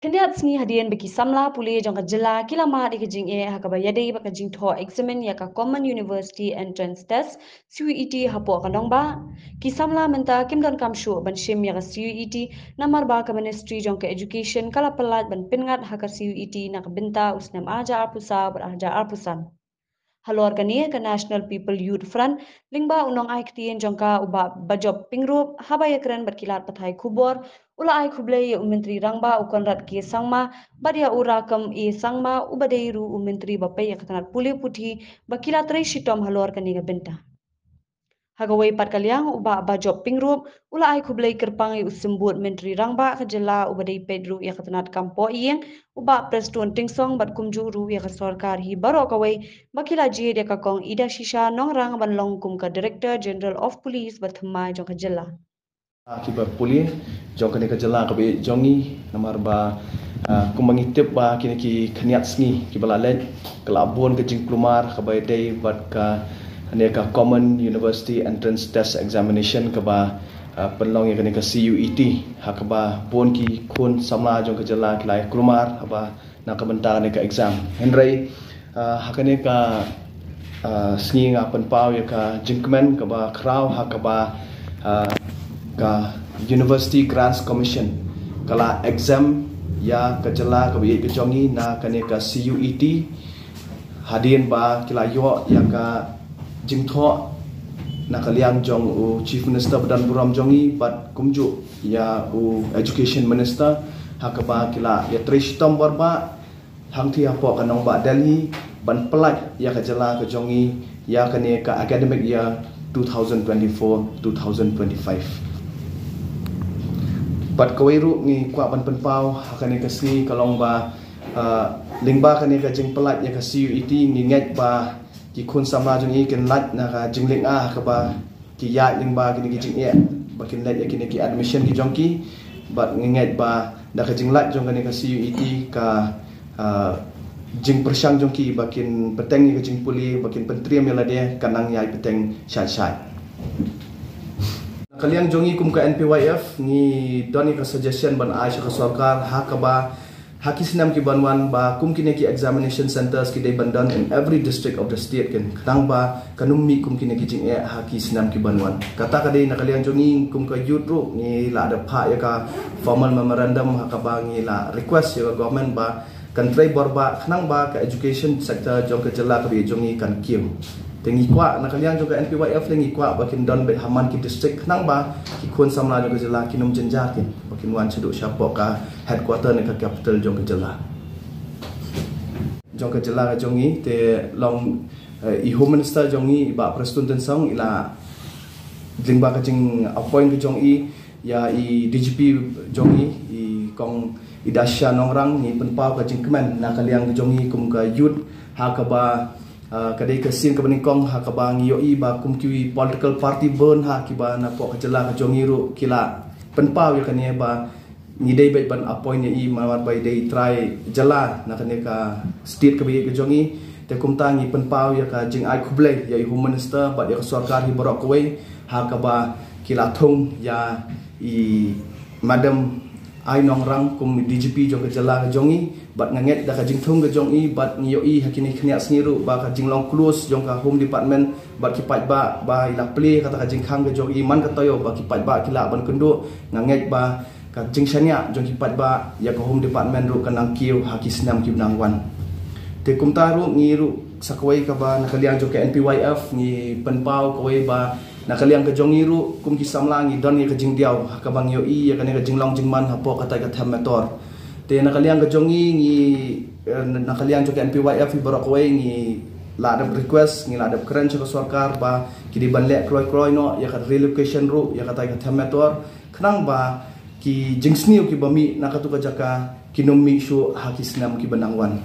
Kendiat sengi hadian bagi samla pulih jangka jela kila mat ikajing hakaba yadai bakajing tho examen yaka Common University Entrance Test CUET hapo kandong ba ki samla menta kim dan kamshu ban shim yaka CUET namar ba ka Ministry jangka Education kala pelat ban pingat haka CUET nak benta usnam aja arpusa beraja arpusan. Halor kani ke National People Youth Front lingba unong ai ktien jongka uba bajob pingrup habaya keren berkilat pathai kubor ula ai kuble ye menteri rangba ukonrat ke sangma badia ura kam e sangma ubadeiru menteri bapai ya katanat puli puthi bakilat rei shitom halor kani ga benta Hagawai pat kaliang uba bajob pingrup ula ai kublai kerpang i usembut menteri rangba kejela ubadai pedru ya katanat kampo iyeng uba preston tingsong bat kumjuru ya sarkar hi baro kawai bakila jid ya kakong ida shisha nongrang ban longkum ka director general of police bathma jong kejela Akibat pulih jong kena kejela kabe jongi namar ba kumangitip ba kini ki khaniat sngi ki balalet kelabon ke jing plumar kabe day bat ka aneka Common University Entrance Test Examination kaba penlong yang kena ke CUET hakaba bon ki kun sama jong kejela kelai plumar haba nak kebentar aneka exam henry hakane ka sngi nga penpau ya ka jingkmen kaba kraw hakaba ka University Grants Commission kala exam ya kejela ka bi kejongi na kane ka CUET hadin ba kila yo ya ka jingtho na kaliang jong u Chief Minister Badan Buram jongi bat kumju ya u Education Minister hakaba kila ya trishtom barba hangthi apo kanong ba Delhi ban pelat ya kejela kejongi ya kane ka academic year 2024-2025 Bat kawairu ni kuat ban penpau hakane kasni kalong ba lingba kane ka jing pelat ya ka CUET ni nget ba ki kun samla jing i ken lat na ka jing ling ka ba ki ya lingba kini ki jing e ba ken lat ya kini ki admission ki jongki bat nget ba da ka jing lat jong kane ka CUET ka jing persang jongki bakin peteng ni ka jing puli bakin pentriam ya la dia kanang ya peteng syat-syat kalian jongi kum ka NPYF ni doni ka suggestion ban Aisha ka sarkar hakaba hakisinam ki banwan ba kum kine ki examination centers ki dei bandan in every district of the state ken kadang ba kanummi kum kine ki jing hakisinam ki banwan kata ka dei na kalian jongi kum ka youth ru ni la ada pha ya ka formal memorandum hakaba ni la request ya government ba kan try borba kanang ba ka education sector jong ka jela ka bi jongi kan kiu tengi kwa na kalian juga NPYF lengi kwa bakin don be haman ki district nang ba ki kun samla juga jela kinum jenjar kin bakin wan cedu syapo ka headquarter ne ka capital jong ke jela ka jongi te long i home minister jongi ba preston tensong ila jingba ka jing appoint ke jongi ya i DGP jongi i kong idasya nongrang ni penpau ka jing kemen na kalian ke jongi kum ka youth ha ka ba kadai kesin kebeningkong hakabang yoi ba kumkiwi political party burn ha kiba na po kejela ka jongiru kila penpau ya kane ba ngidai bai ban appoint i mawar bai dei try jela na kane ka state ka bai ka jongi te kumtangi penpau ya ka jing ai kublai ya i home minister ba ya ka sarkar hi borok koi hakaba kila thong ya i madam ai nongrang kum DGP jong kejela ka jongi bat nganget da ka jing thong ka jongi bat ngiyoi hakini khniak sniru ba ka jing long close jong ka home department bat kipat ba ila play kata ka jing khang ka jongi man ka toyo ba kipat ba kila ban kendo nganget ba ka jing shania jong kipat ba ya ka home department ru kanang kiu hakisnam ki nangwan te kum taru ngiru sakwai ka ba nakaliang jong ka NPYF ni penpau kawai ba nakaliang ka jongiru kum ki samlangi don ni ka jing diaw hakabang yoi ya kane ka jing long jing man hapo kata ka tham motor te nakaliang ka jongi ni nakaliang jok NPYF borok way ni la ada request ni la ada keren ka sarkar ba ki di banlek kroy no ya ka relocation ru ya kata ka tham motor kenang ba ki jingsni ki bami nakatu ka jaka kinommi shu hakisnam ki banangwan